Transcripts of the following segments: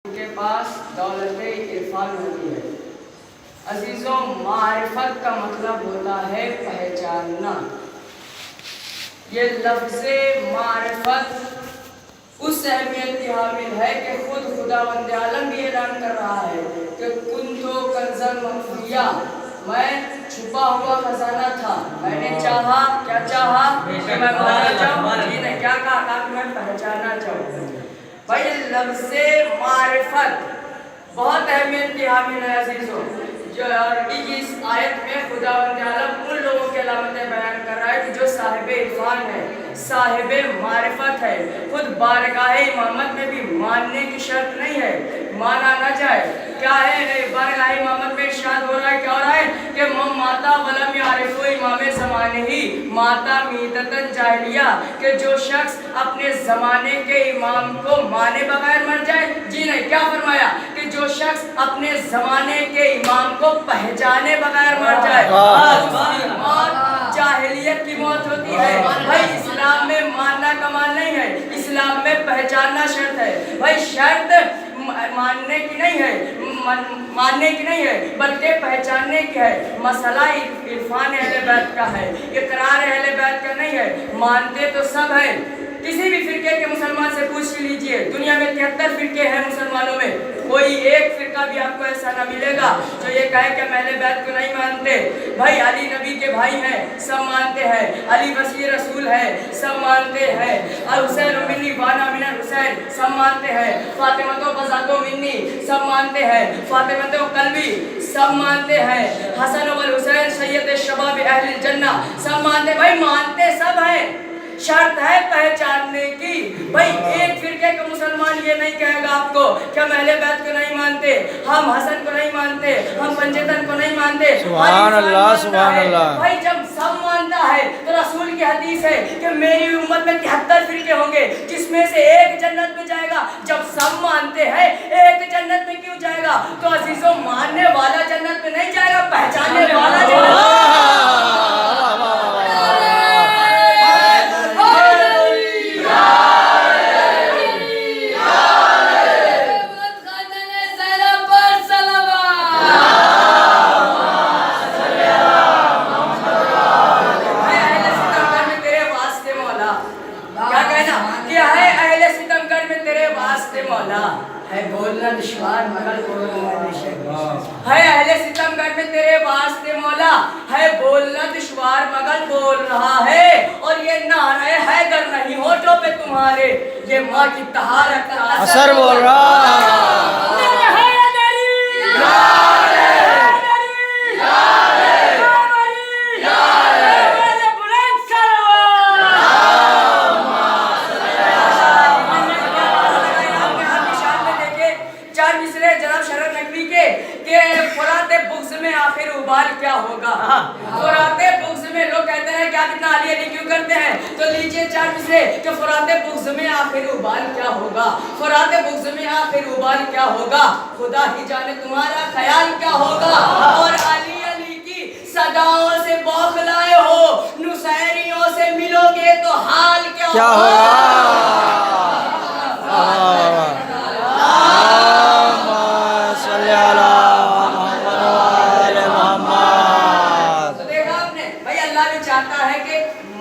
کے پاس دولت عرفان ہوتی ہے۔ عزیزوں، معرفت کا مطلب ہوتا ہے پہچاننا۔ یہ لفظ معرفت اس اہمیت کی حامل ہے کہ خود خداوند عالم بھی اعلان کر رہا ہے کہ کنتو کنزا مخفیا، میں چھپا ہوا خزانہ تھا، میں نے چاہا، کیا چاہا کہ میں مانا چاہوں، جی نے کیا کہا کہ میں پہچانا چاہوں۔ بھائی لفظ معرفت بہت اہمیت کی حامل ہے عزیزوں۔ جو اس آیت میں خداوند عالم ان لوگوں کی علامتیں بیان کر رہا ہے کہ جو صاحب عرفان ہے، صاحب معرفت ہے۔ خود بارگاہ امامت میں بھی ماننے کی شرط نہیں ہے، مانا نہ جائے۔ کیا ہے بارگاہ امامت میں ارشاد ہو رہا ہے، کیا ہو رہا ہے کہ ماتا ولم یعرفو امام زمانے ہی ماتا میتتن جاہلیہ، کہ جو شخص اپنے زمانے کے امام کو مانے بغیر مر جائے، جی نہیں کیا فرمایا کہ جو شخص اپنے زمانے کے امام کو پہچانے بغیر مر جائے، موت جاہلیت کی موت ہوتی ہے۔ بھائی اسلام میں ماننا کمال نہیں ہے، اسلام میں پہچاننا شرط ہے۔ بھائی شرط ماننے کی نہیں ہے بلکہ پہچاننے کی ہے۔ مسئلہ عرفان اہل بیت کا ہے، اقرار اہل بیت کا نہیں ہے۔ مانتے تو سب ہیں، کسی بھی فرقے کے مسلمان سے پوچھ لیجئے، دنیا میں 73 فرقے ہیں مسلمانوں میں، کوئی ایک فرقہ بھی آپ کو ایسا نہ ملے گا جو یہ کہے کہ ہم اہل بیت کو نہیں مانتے۔ بھائی علی نبی کے بھائی ہیں، سب مانتے ہیں، علی وصی رسول ہے، سب مانتے ہیں، حسین منی وانا من الحسین، سب مانتے ہیں، فاطمہ بذات منی، سب مانتے ہیں، فاطمہ قلبی، سب مانتے ہیں، حسن والحسین سید شباب اہل الجنہ، سب مانتے ہیں۔ بھائی مانتے سب ہیں، شرط ہے پہچاننے کی۔ بھائی ایک فرقے کا مسلمان یہ نہیں کہے گا آپ کو کہ ہم اہل بیت کو نہیں مانتے، ہم حسن کو نہیں مانتے، ہم پنجتن کو نہیں مانتے۔ سبحان اللہ، سبحان اللہ۔ بھائی جب سب مانتا ہے تو رسول کی حدیث ہے کہ میری امت میں 73 فرقے ہوں گے جس میں سے ایک جنت میں جائے گا۔ جب سب مانتے ہیں ایک جنت میں کیوں جائے گا؟ تو عزیزوں ماننے والا جنت میں نہیں جائے گا، پہچاننے والا جنت میں۔ ہے بولنا دشوار مگر بولنا نشہ، ہے اہل ستم گھر میں تیرے واسطے مولا، ہے بولنا دشوار مگر بول رہا ہے، اور یہ نعرہ حیدر نہیں ہونٹوں پہ تمہارے، یہ ماں کی طہارت کا اثر بول رہا۔ کیا ہوگا؟ فرات بغض میں لوگ کہتے ہیں کہ آپ اتنا علی علی کیوں کرتے ہیں؟ تو لیجئے 4 مصرے کہ فرات بغض میں آخر ابال کیا ہوگا، فرات بغض میں آخر ابال کیا ہوگا، خدا ہی جانے تمہارا خیال کیا ہوگا۔ اور علی علی کی صداؤں سے بوکھلائے ہو، نصیریوں سے ملو گے تو حال کیا ہوگا۔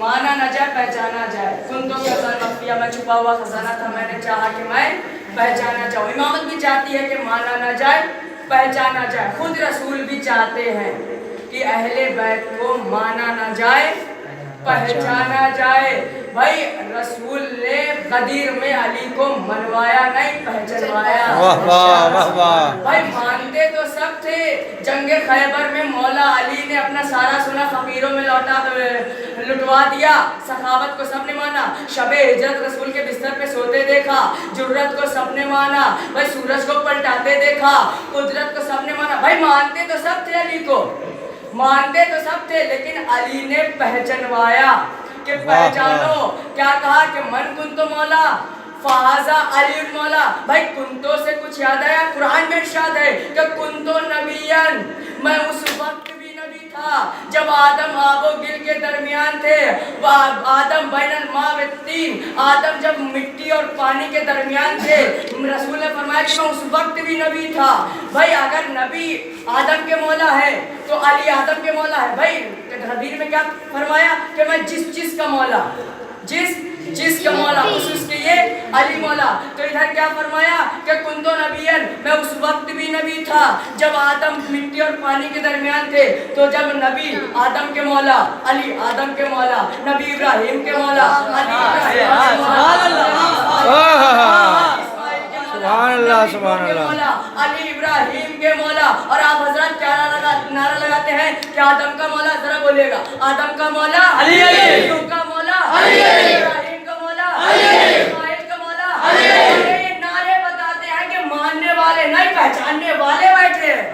مانا نہ جائے پہچانا جائے۔ کنتو کنزا مخفیا، میں چھپا ہوا خزانہ تھا، میں نے چاہا کہ میں پہچانا چاہوں۔ امامت بھی چاہتی ہے کہ مانا نہ جائے پہچانا جائے۔ خود رسول بھی چاہتے ہیں کہ اہل بیت کو مانا نہ جائے پہچانا جائے۔ بھائی رسول نے غدیر میں علی کو منوایا نہیں پہچنوایا۔ واہ واہ واہ واہ۔ بھائی مانتے تو سب تھے۔ جنگ خیبر میں مولا علی نے اپنا سارا سنا فقیروں میں لٹوا دیا، سخاوت کو سب نے مانا۔ شب ہجرت رسول کے بستر پہ سوتے دیکھا، جرت کو سب نے مانا۔ بھائی سورج کو پلٹاتے دیکھا، قدرت کو سب نے مانا۔ بھائی مانتے تو سب تھے علی کو، مانتے تو سب تھے، لیکن علی نے پہچنوایا کہ پہچانو۔ کیا کہا کہ من کنتو مولا فہذا علی مولا۔ بھائی کنتو سے کچھ یاد آیا؟ قرآن میں ارشاد ہے کہ کنتو نبیًا، میں اس وقت بھی نبی تھا تھا جب آدم آب و گل کے درمیان تھے، آدم بین الماء والطین، آدم جب مٹی اور پانی کے درمیان تھے، رسول نے فرمایا کہ میں اس وقت بھی نبی تھا۔ بھائی اگر نبی آدم کے مولا ہے تو علی آدم کے مولا ہے۔ بھائی حدیث میں کیا فرمایا کہ میں جس کا مولا، جس کا مولا اس کے یہ علی مولا۔ تو ادھر کیا فرمایا کہ کنتو نبیًا، میں اس وقت بھی نبی تھا جب آدم مٹی اور پانی کے درمیان تھے۔ تو جب نبی آدم کے مولا، علی آدم کے مولا، نبی ابراہیم کے مولا، علی ابراہیم کے مولا، سبحان اللہ سبحان اللہ، علی ابراہیم کے مولا۔ اور آپ حضرات کیا نعرہ لگاتے ہیں کہ آدم کا مولا؟ ذرا بولیے گا، آدم کا مولا علی، کا مولا علی، ابراہیم کا مولا علی، اسماعیل کا مولا علی۔ یہ نعرے بتاتے ہیں کہ ماننے والے نہیں، پہچاننے والے بیٹھے ہیں۔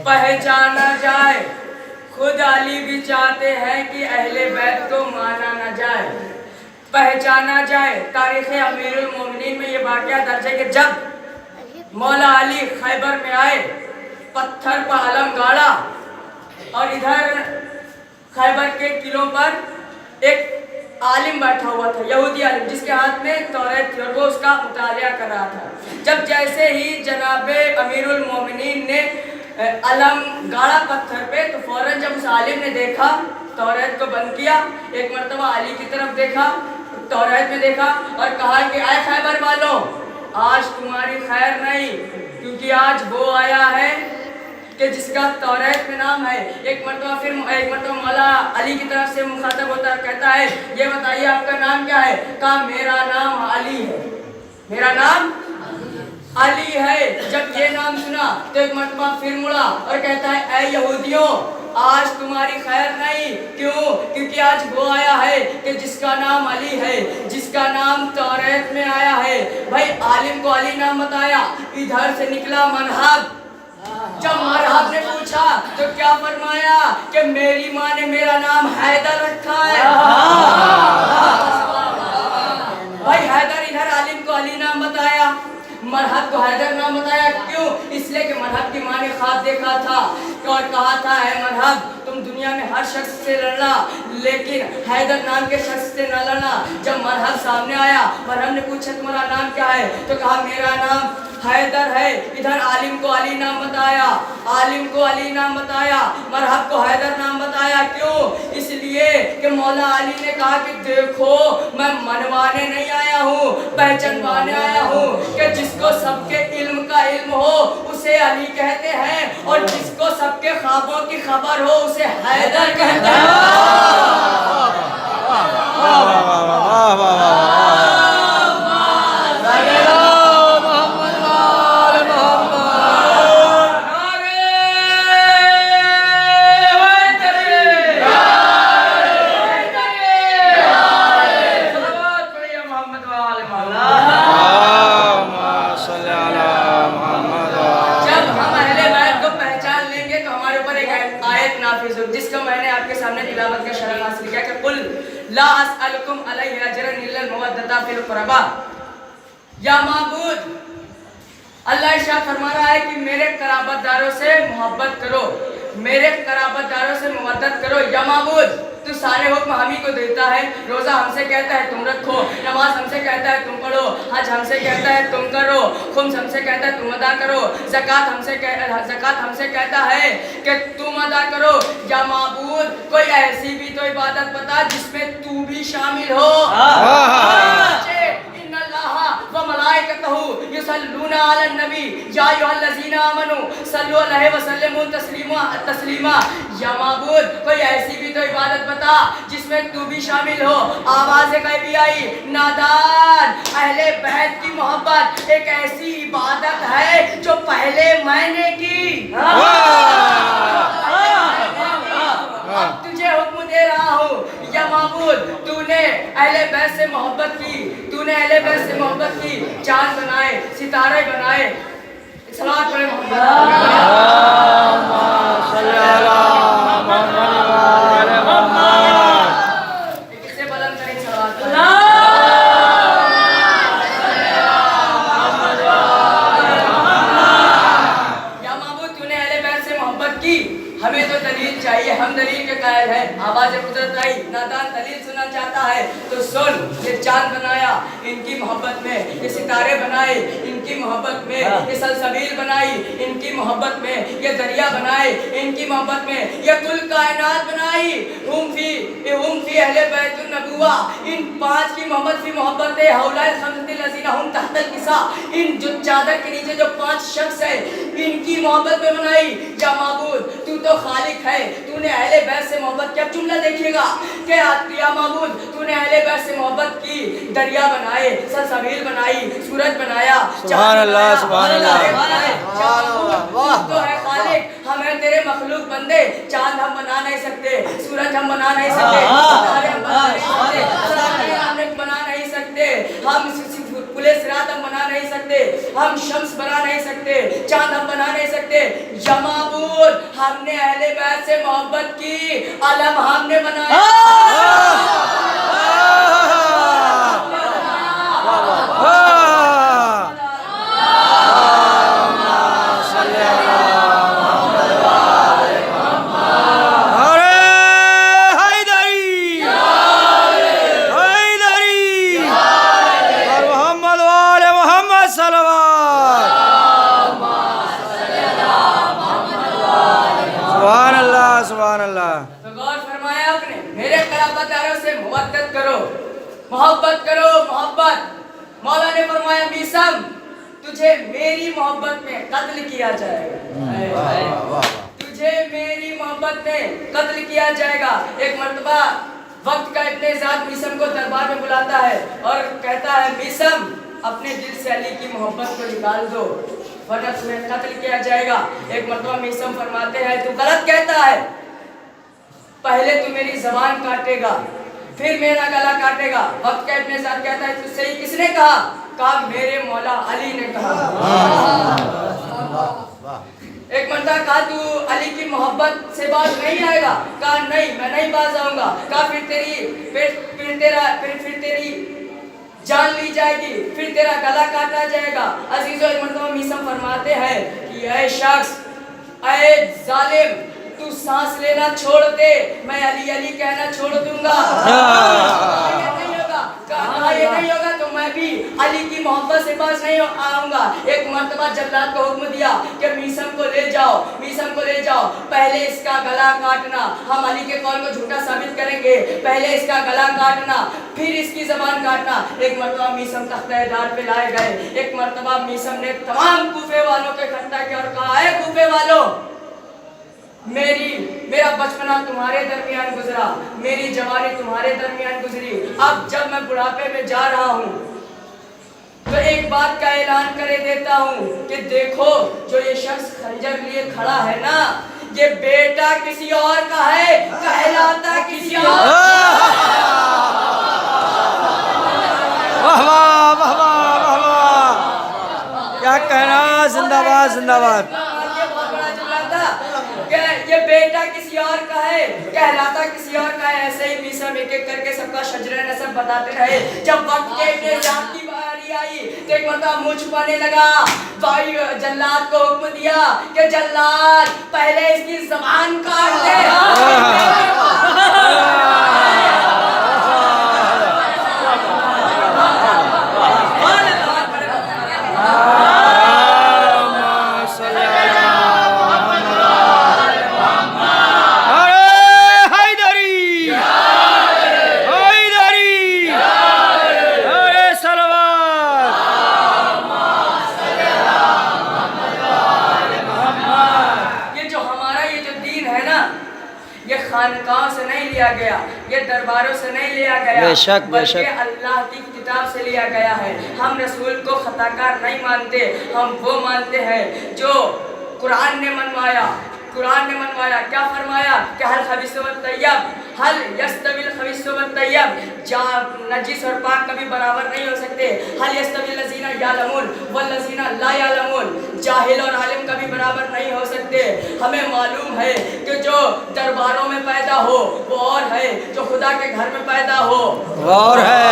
پہچانا جائے، خود علی بھی چاہتے ہیں کہ اہل بیت کو مانا نہ جائے، پہچانا جائے۔ تاریخ امیر المومنین میں یہ واقعہ درج ہے کہ جب مولا علی خیبر میں آئے، پتھر پر علم گاڑا، اور ادھر خیبر کے قلعوں پر ایک عالم بیٹھا ہوا تھا، یہودی عالم، جس کے ہاتھ میں توریت تھی اور وہ اس کا مطالعہ کر رہا تھا۔ جب جیسے ہی جناب امیر المومنین نے علم گاڑا پتھر پہ، تو فوراً جب اس عالم نے دیکھا، توریت کو بند کیا، ایک مرتبہ علی کی طرف دیکھا، توریت میں دیکھا اور کہا کہ اے خیبر والوں، آج تمہاری خیر نہیں، کیونکہ آج وہ آیا ہے کہ جس کا توریت میں نام ہے۔ ایک مرتبہ مولا علی کی طرف سے مخاطب ہوتا ہے، کہتا ہے یہ بتائیے آپ کا نام کیا ہے؟ کہا میرا نام علی ہے، میرا نام علی ہے۔ جب یہ نام سنا تو ایک مرتبہ پھر مڑا اور کہتا ہے اے یہودیوں، آج تمہاری خیر نہیں، کیوں؟ کیونکہ آج وہ آیا ہے کہ جس کا نام علی ہے، جس کا نام توریت میں آیا ہے۔ بھائی عالم کو علی نام بتایا، ادھر سے نکلا مرحب۔ جب مرحب نے پوچھا تو کیا فرمایا کہ میری ماں نے میرا نام حیدر رکھا ہے۔ بھائی حیدر، ادھر عالم کو علی نام بتایا، مرحب کو حیدر نام بتایا، کیوں؟ اس لیے کہ مرحب کی ماں نے خواب دیکھا تھا اور کہا تھا اے مرحب، تم دنیا میں ہر شخص سے لڑنا لیکن حیدر نام کے شخص سے نہ لڑنا۔ جب مرحب سامنے آیا، مرحب نے پوچھا تمہارا نام کیا ہے؟ تو کہا میرا نام حیدر ہے۔ ادھر عالم کو علی نام بتایا، عالم کو علی نام بتایا، مرحب کو حیدر نام بتایا، کیوں؟ اس لیے کہ مولا علی نے کہا کہ دیکھو میں منوانے نہیں آیا ہوں، پہچانوانے آیا ہوں کہ جس کو سب کے علم کا علم ہو اسے علی کہتے ہیں، اور جس کو سب کے خوابوں کی خبر ہو اسے حیدر کہتے ہیں۔ جس کو میں نے آپ کے سامنے تلاوت کا شرف حاصل کیا کہ قل لا اسألکم علیہ اجرا الا المودۃ فی القربا۔ یا معبود، اللہ ارشاد فرما رہا ہے کہ میرے قرابت داروں سے محبت کرو، میرے قرابت داروں سے مودت کرو۔ یا معبود، تو سارے حکم ہم ہی کو دیتا ہے، روزہ ہم سے کہتا ہے تم رکھو، نماز ہم سے کہتا ہے تم پڑھو، حج ہم سے کہتا ہے تم کرو، خمس ہم سے کہتا ہے تم ادا کرو، زکوٰۃ ہم سے کہتا ہے کہ تم ادا کرو۔ یا معبود، کوئی ایسی بھی تو عبادت بتا جس میں تو بھی شامل ہو۔ ان اللہ و ملائکتہ یصلون علی النبی یا ایھا الذین آمنوا صلوا علیہ وسلموا تسلیما۔ یا معبود، کوئی ایسی بھی तो इबादत बता जिसमें तू भी शामिल हो। आवाज़ कभी आई नादान, अहले बैत की मोहब्बत एक ऐसी इबादत है जो पहले मैंने की। अब तुझे हुक्म दे रहा हूँ या माबूद, तूने अहले बैत से मोहब्बत की, तूने अहले बैत से मोहब्बत की, चांद बनाए, सितारे बनाए, सलावत पढ़े किसे बुलंद करें सलावत। या माबूद तूने अहले बैत से मोहब्बत की, हमें तो दलील चाहिए, हम दलील के कायल हैं। आवाज़ कुदरत आई, नादान दलील सुनना चाहता है तो सुन। ये चांद बनाया इनकी मोहब्बत में, ये सितारे बनाए इनकी मोहब्बत में, ये सलसबील बनाई इनकी मोहब्बत में, ये दरिया बनाए इनकी मोहब्बत में, ये कुल कायनात बनाई हुम फी अहले बैतुन नबुवा, इन पांच की मोहब्बत की मोहब्बत है। हौलाए खमसतिल लज़ीना हुम तहतल किसा, इन जो चादर के नीचे जो पांच शख्स है इनकी मोहब्बत में बनाई। या माबूद तू तो खालिक है, तूने अहले बैत से मोहब्बत क्या जुमला देखिएगा कि या माबूद तूने अहले बैत से मोहब्बत की, दरिया बनाए, सलसबील बनाई, सूरज बनाया, सुभान अल्लाह, सुभान अल्लाह, तो है खालिक, हम है तेरे मखलूक बंदे। चांद हम बना नहीं सकते, सूरज हम बना नहीं सकते, सितारे हम बना नहीं सकते, सलाते हम बना नहीं सकते, हम पुले सिरात हम बना नहीं सकते, हम शम्स बना नहीं सकते, चांद हम बना नहीं सकते। या माबूद हमने अहले बैत से मोहब्बत की, अलम हमने बनाया। सुभान अल्लाह। तो गौर फरमाया आपने, मेरे क़राबतदारों से मोहब्बत करो, मोहब्बत करो, मोहब्बत। मौला ने फरमाया मीसम तुझे मेरी मोहब्बत में कत्ल किया जाएगा, तुझे मेरी मोहब्बत में कत्ल किया जाएगा। एक मर्तबा वक्त का इब्ने ज़ात मीसम को दरबार में बुलाता है और कहता है मीसम अपने दिल से अली की मोहब्बत को निकाल दो वरना तुम्हें कत्ल किया जाएगा। एक मर्तबा मीसम फरमाते हैं तू गलत कहता है, पहले तू मेरी जबान काटेगा फिर मेरा गला काटेगा। वक्त का इब्ने ज़ात कहता है तुझसे ही किसने कहा? कहा मेरे मौला अली ने कहा। एक मर्तबा कहा तू अली की मोहब्बत से बाज नहीं आएगा? कहा नहीं मैं नहीं बाज आऊंगा। कहा फिर तेरी जान ली जाएगी, फिर तेरा गला काटा जाएगा। अजीजों एक मर्तबा मीसम फरमाते हैं कि ऐ शख्स, ऐ जालिम, तू सांस लेना छोड़ दे, मैं अली अली कहना छोड़ दूंगा। ये नहीं होगा तो मैं भी अली की मोहब्बत से बाज नहीं आऊंगा। एक मर्तबा जल्लाद को हुक्म दिया कि मीसम को ले जाओ, मीसम को ले जाओ, पहले इसका गला काटना, हम अली के कौल को झूठा साबित करेंगे, पहले इसका गला काटना फिर इसकी जबान काटना। एक मर्तबा मीसम तख्ते-ए-दार पे लाए गए। एक मर्तबा मीसम ने तमाम कूफे वालों के इकट्ठा किया और कहा है कूफे वालों, मेरा बचपना तुम्हारे दरमियान गुजरा, मेरी जवानी तुम्हारे दरमियान गुजरी, अब जब मैं बुढ़ापे में जा रहा हूँ तो एक बात का ऐलान करे देता हूँ कि देखो जो ये शख्स खंजर लिए खड़ा है ना, ये बेटा किसी और का है, कहलाता किसी और। वाह वाह वाह वाह वाह, क्या कहना, जिंदाबाद जिंदाबाद। ये बेटा किसी और का है, कहलाता किसी और का है। ऐसे ही मीसम एक एक करके सबका शजरे नसब बताते रहे। जब वक्त के इब्ने ज़ात की बारी आई तो एक मर्तबा मुंह छुपाने लगा। भाई जल्लाद को हुक्म दिया कि जल्लाद पहले इसकी ज़बान काट दे। उलमाओं से नहीं लिया गया, ये दरबारों से नहीं लिया गया, बेशक, बल्कि बेशक। अल्लाह की किताब से लिया गया है। हम रसूल को खताकार नहीं मानते, हम वो मानते हैं जो कुरान ने मनवाया। कुरान ने मनवाया, क्या फरमाया कि हल खबीस व तय्यब, हल यस्तविल खबीस व तय्यब, नजीस और पाक कभी बराबर नहीं हो सकते। हल यस्तविल लजीना यालमून वल लजीना ला यालमून, जाहिल और आलिम कभी बराबर नहीं हो सकते। हमें मालूम है कि जो दरबारों में पैदा हो वो और है, जो खुदा के घर में पैदा हो और है।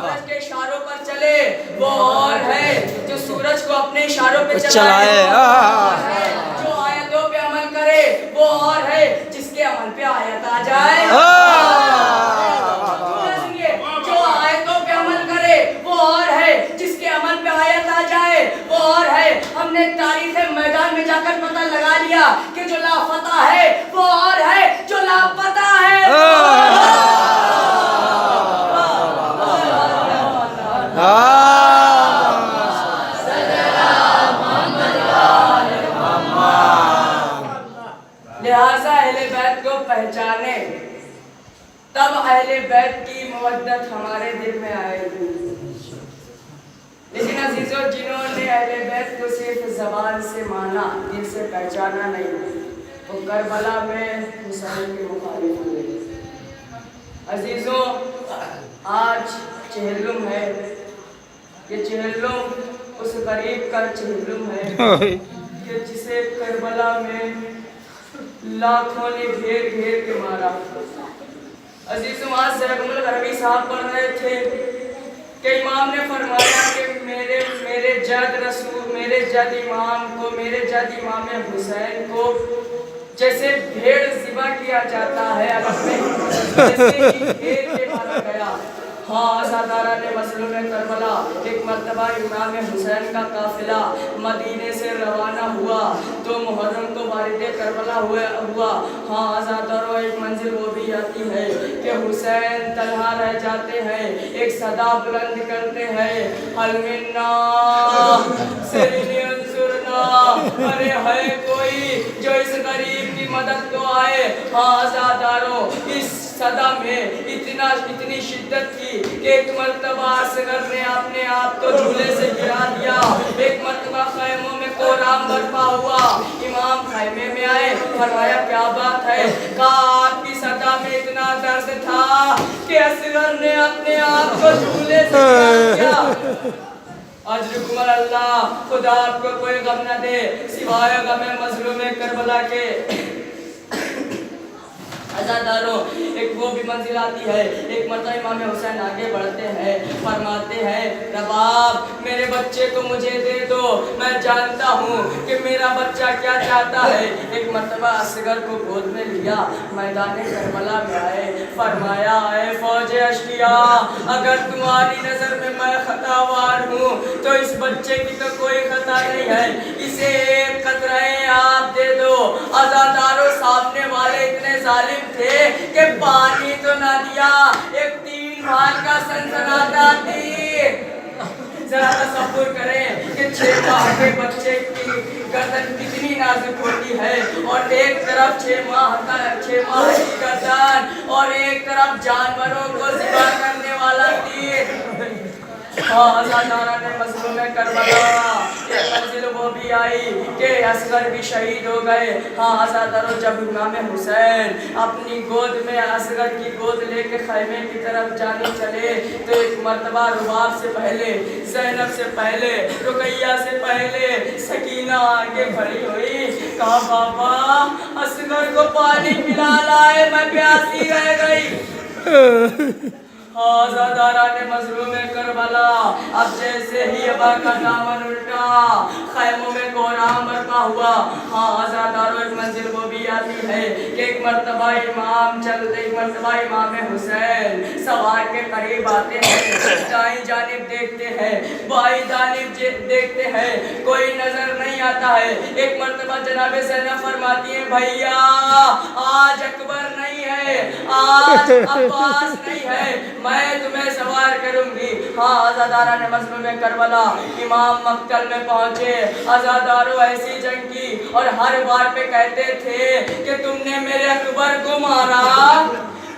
सूरज के इशारों पर चले वो और है, जो सूरज को अपने इशारों पे चलाए वो और है, जो आयतों पे अमल करे वो और है, जिसके अमल पे आयत आ जाए। जो आयतों पे अमल करे वो और है, जिसके अमल पे आयत आ जाए वो और है। हमने तारीख मैदान में जाकर पता लगा लिया कि जो लापता है वो और है, जो लापता है लिहाजा अहले बैत को पहचाने, तब अहले बैत की मवद्दत हमारे दिल में आएगी। लेकिन अजीजों, जिन्होंने अहले बैत को सिर्फ ज़बान से माना, दिल से पहचाना नहीं, वो करबला में हुसैन के मुखालिफ हुए। अजीजों, आज चेहल्लुम है, ये चेहल्लुम उस गरीब का चेहल्लुम है कि जिसे करबला में लाखों ने घेर घेर के मारा। अजीज़ों, आज ज़रगमुल गरबी साहब पढ़ रहे थे कि इमाम ने फरमाया कि मेरे जद इमाम को, मेरे जद इमाम हुसैन को जैसे भेड़ ज़िबा किया जाता है अलग में, जैसे ही घेर के मारा गया। हाँ, अज़ादारा ने मसलूम करबला, एक मरतबा इमाम हुसैन का काफिला मदीने से रवाना हुआ तो मुहर्रम को वारिद करबला हुआ। हाँ अज़ादारों, एक मंजिल वो भी आती है कि हुसैन तन्हा रह जाते हैं, एक सदा बुलंद करते हैं, हल मिन्ना सिरनी अंसुरना, अरे है कोई जो इस गरीब की मदद को आए। हाँ अज़ादारों, इस सदा में इतनी शिद्दत थी कि एक मरतबा असगर ने अपने आप को झूले से गिरा दिया। एक मरतबा खैमों में कोहराम बरपा हुआ, इमाम खैमे में आए, फरमाया क्या बात है? कहा आपकी सदा में इतना दर्द था कि असगर ने अपने आप को झूले से गिरा दिया। अजरुकुमल अल्लाह, खुदा आपको कोई गम न दे सिवाय गम मजलूम करबला के। अज़ादारों, एक वो भी मंजिल आती है, एक मरतबा इमाम हुसैन आगे बढ़ते हैं, फरमाते हैं रबाब मेरे बच्चे को मुझे दे दो, मैं जानता हूँ कि मेरा बच्चा क्या चाहता है। एक मरतबा असगर को गोद में लिया, मैदान करबला में आए, फरमाया ऐ फौज अशकिया, अगर तुम्हारी नज़र में मैं खतावार हूँ तो इस बच्चे की तो कोई खता नहीं है, इसे एक कतराए आप दे दो। अज़ादारों, सामने वाले इतने जालिम थे कि पानी तो ना दिया, एक 3 माह का सनसनाटा तीर। जरा तसव्वुर करें कि 6 माह के बच्चे की गर्दन कितनी नाजुक होती है, और एक तरफ 6 माह की गर्दन और एक तरफ जानवरों को ज़िबा करने वाला तीर। अज़ादारा ने मसलूम करबला, एक मंजिल वो भी आई कि असगर भी शहीद हो गए। हाँ अज़ादारों, जब इमाम हुसैन अपनी गोद में असगर की गोद लेके खैमे की तरफ जाने चले तो एक मरतबा रुबाब से पहले, ज़ैनब से पहले, रुकैया से पहले सकीना आगे खड़ी हुई, कहा बाबा असगर को पानी पिला लाए, मैं प्यासी रह गई। अज़ादारा ने मजलूम करबला, अब जैसे ही अबा का दामन उल्टा, खैमों में कोहराम बरपा हुआ। हाँ अज़ादारों, एक मंजिल वो भी आती है कि एक मरतबा इमाम हुसैन सवार के करीब आते हैं, दाईं जानिब देखते हैं, बाईं जानिब देखते हैं, कोई नजर नहीं आता है। एक मरतबा जनाब ज़ैनब फरमाती है भैया आज अकबर नहीं है, आज अब्बास नहीं है, मैं तुम्हें सवार करूंगी। हाँ आजादारा ने मजलूम करबला इमाम मक्तल में पहुंचे। आजादारों ऐसी जंग की और हर बार पे कहते थे कि तुमने मेरे अकबर को मारा,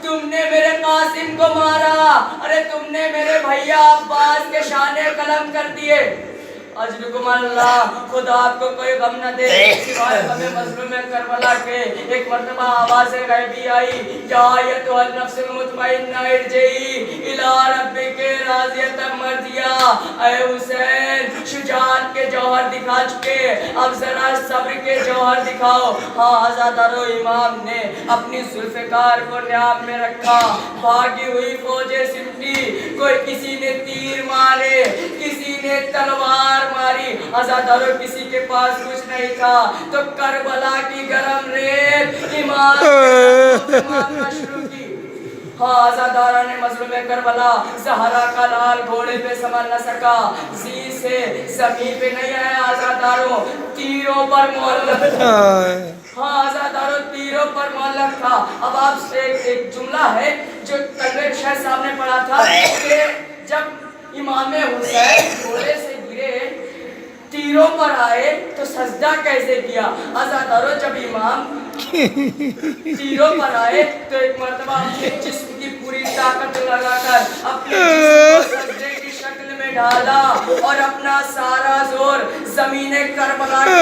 तुमने मेरे कासिम को मारा, अरे तुमने मेरे भैया अब्बास के शाने कलम कर दिए। अजरुकुम अल्लाह, खुदा आपको कोई गम न दे सिवाय हमें मजलूम करबला के। एक मर्तबा आवाज़ गैबी आई, या अय्युहल नफ्सुल मुतमइन्ना इरजिई इला रब्बिके राज़ियतम मर्दिया। ऐ हुसैन, शुजाअत के जौहर दिखा चुके, अब जरा सब्र के जौहर दिखाओ। हाँ आज़ादारो, इमाम ने अपनी जुल्फ़िकार को न्याब में रखा। भागी हुई फौजें सिमटी, कोई किसी ने तीर मारे, किसी ने तलवार मारी। आजादारों, किसी के पास कुछ नहीं था तो करबला की गरम रेत इमाम ने शुरू की। हाँ आजादारा ने मजलूम करबला ज़हरा का लाल घोड़े पे संभल न सका, जी से जमीन पे नहीं आया। आजादारों, तीरों पर मोहल्लक था। हाँ आजादारों, तीरों पर मोहल्लक था। अब आपसे एक जुमला है जो तनवीर शाह साहब ने पढ़ा था कि जब इमाम हुसैन घोड़े से गिरे, तीरों पर आए तो सजदा कैसे किया। आजादारों, जब इमाम तीरों पर आए तो एक मर्तबा अपने जिस्म की पूरी ताकत लगाकर अपने जिस्म को सजदे की शक्ल में डाला और अपना सारा जोर ज़मीने करबला पर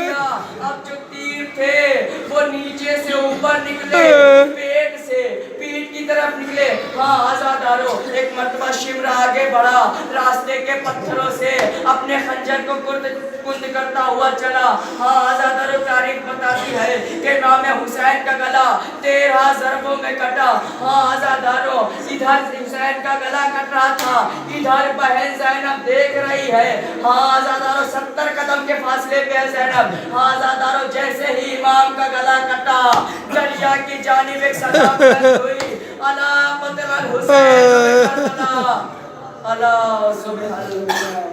दिया। अब जो तीर थे वो नीचे से ऊपर निकले, पेट से पीठ की तरफ निकले। हाँ आजादारों, एक मर्तबा शिमरा आगे बढ़ा, रास्ते के पत्थरों से अपने खंजर को कुंद करता हुआ चला। हाँ आजादारों, तारीख बताती है कि इमाम हुसैन का गला 13 ज़रबों में कटा। हाँ आजादारों, इधर हुसैन का गला कट रहा था, इधर बहन ज़ैनब देख रही है। हाँ आजादारों, 70 कदम के फासले पे है ज़ैनब। हाँ आजादारों, जैसे ही इमाम का गला कटा, दरिया की जानिब एक सदा बुलंद हुई, अला क़त्ल हुसैन, अला सुब्हान अल्लाह।